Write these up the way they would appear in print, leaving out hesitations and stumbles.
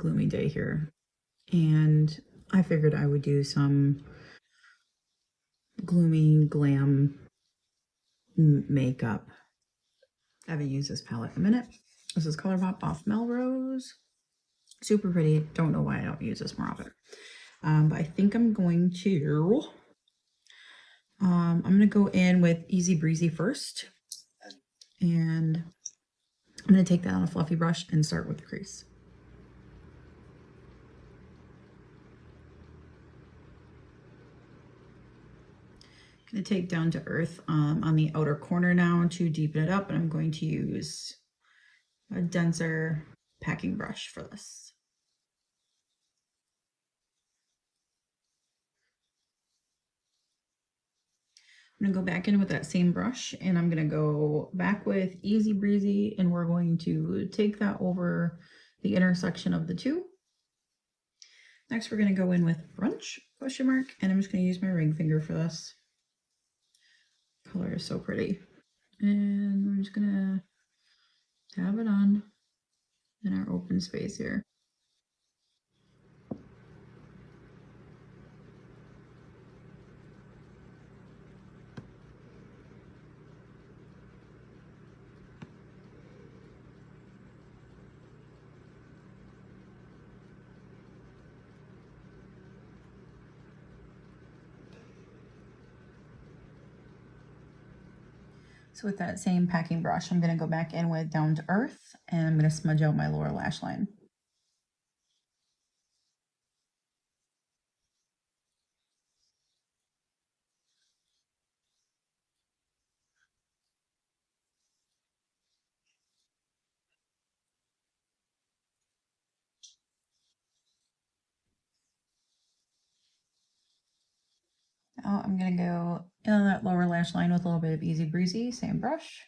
gloomy day here, and I figured I would do some Gloomy Glam makeup. I haven't used this palette in a minute. This is Colourpop Off Melrose. Super pretty. Don't know why I don't use this more often. But I think I'm going to go in with Easy Breezy first. And I'm going to take that on a fluffy brush and start with the crease. I'm going to take Down to Earth on the outer corner now to deepen it up, and I'm going to use a denser packing brush for this. I'm going to go back in with that same brush, and I'm going to go back with Easy Breezy, and we're going to take that over the intersection of the two. Next, we're going to go in with Brunch, question mark, and I'm just going to use my ring finger for this. Color is so pretty. And we're just going to dab it on in our open space here. So with that same packing brush, I'm going to go back in with Down to Earth, and I'm going to smudge out my lower lash line. Now I'm going to go in on that lower lash line with a little bit of Easy Breezy, same brush.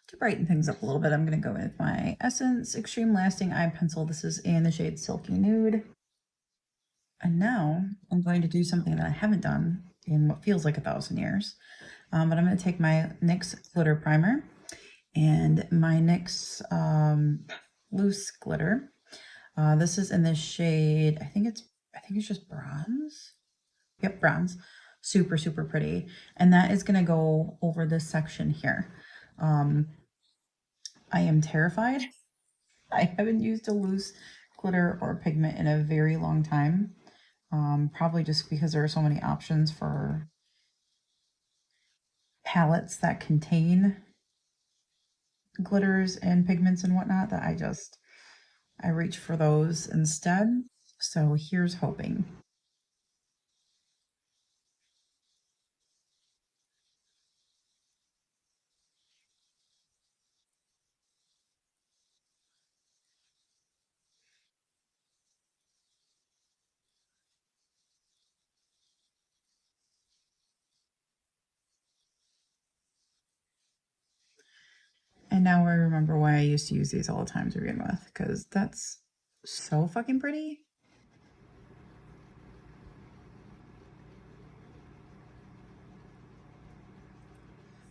To brighten things up a little bit, I'm going to go in with my Essence Extreme Lasting Eye Pencil. This is in the shade Silky Nude. And now I'm going to do something that I haven't done in what feels like 1,000 years. But I'm going to take my NYX Glitter Primer and my NYX Loose Glitter. This is in the shade, I think it's just bronze. Yep, bronze. Super, super pretty. And that is going to go over this section here. I am terrified. I haven't used a loose glitter or pigment in a very long time. Probably just because there are so many options for palettes that contain glitters and pigments and whatnot that I reach for those instead. So here's hoping. And now I remember why I used to use these all the time to begin with, because that's so fucking pretty.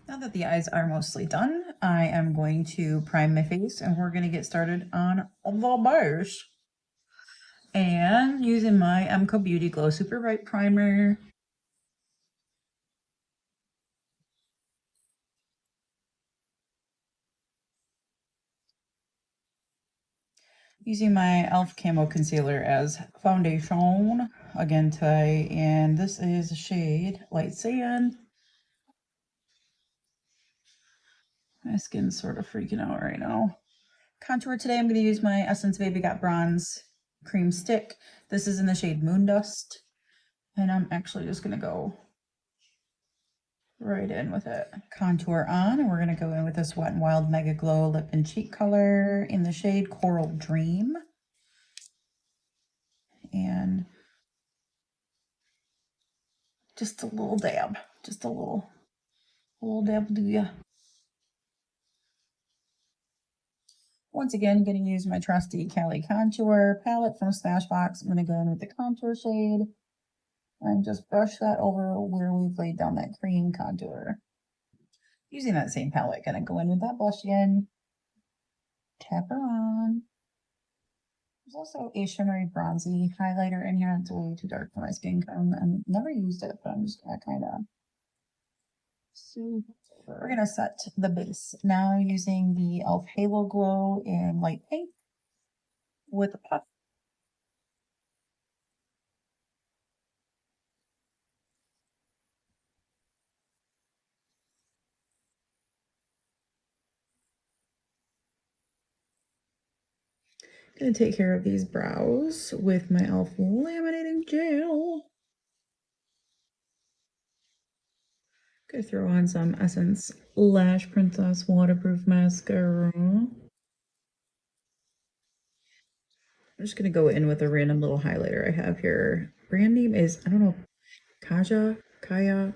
Now that the eyes are mostly done, I am going to prime my face, and we're going to get started on the base. And using my MCO Beauty Glow Super Bright Primer. Using my e.l.f. Camo Concealer as foundation again today, and this is the shade Light Sand. My skin's sort of freaking out right now. Contour today, I'm going to use my Essence Baby Got Bronze Cream Stick. This is in the shade Moon Dust, and I'm actually just going to go right in with it. Contour on, and we're going to go in with this Wet n Wild Mega Glow Lip and Cheek color in the shade Coral Dream. And just a little dab, just a little dab do ya. Once again, going to use my trusty Cali Contour palette from Smashbox. I'm going to go in with the contour shade and just brush that over where we've laid down that cream contour. Using that same palette, gonna go in with that blush again. Tap her on. There's also a shimmery bronzy highlighter in here. It's way too dark for my skin tone. I've never used it, but I'm just gonna kind of. So we're gonna set the base now using the e.l.f. Halo Glow in light pink with a puff. Gonna take care of these brows with my e.l.f. Laminating Gel. Gonna throw on some Essence Lash Princess Waterproof Mascara. I'm just gonna go in with a random little highlighter I have here. Brand name is, I don't know, Kaja,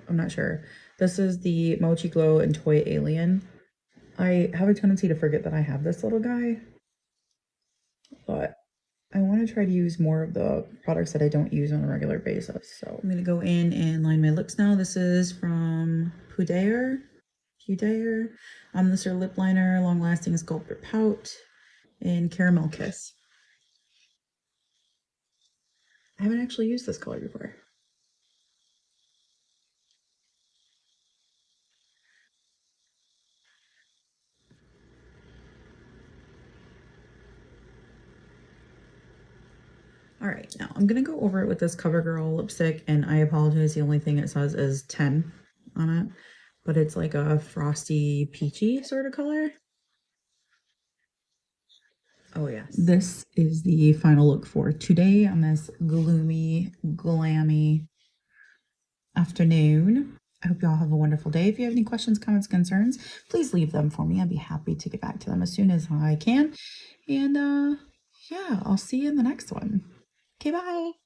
I'm not sure. This is the Mochi Glow and Toy Alien. I have a tendency to forget that I have this little guy, but I want to try to use more of the products that I don't use on a regular basis. So I'm going to go in and line my lips now. This is from Pudaier. This is their lip liner, long lasting sculptor pout in Caramel Kiss. I haven't actually used this color before. All right, now I'm gonna go over it with this CoverGirl lipstick, and I apologize, the only thing it says is 10 on it, but it's like a frosty peachy sort of color. Oh yes. This is the final look for today on this gloomy, glammy afternoon. I hope you all have a wonderful day. If you have any questions, comments, concerns, please leave them for me. I'd be happy to get back to them as soon as I can. And yeah, I'll see you in the next one. Okay, bye.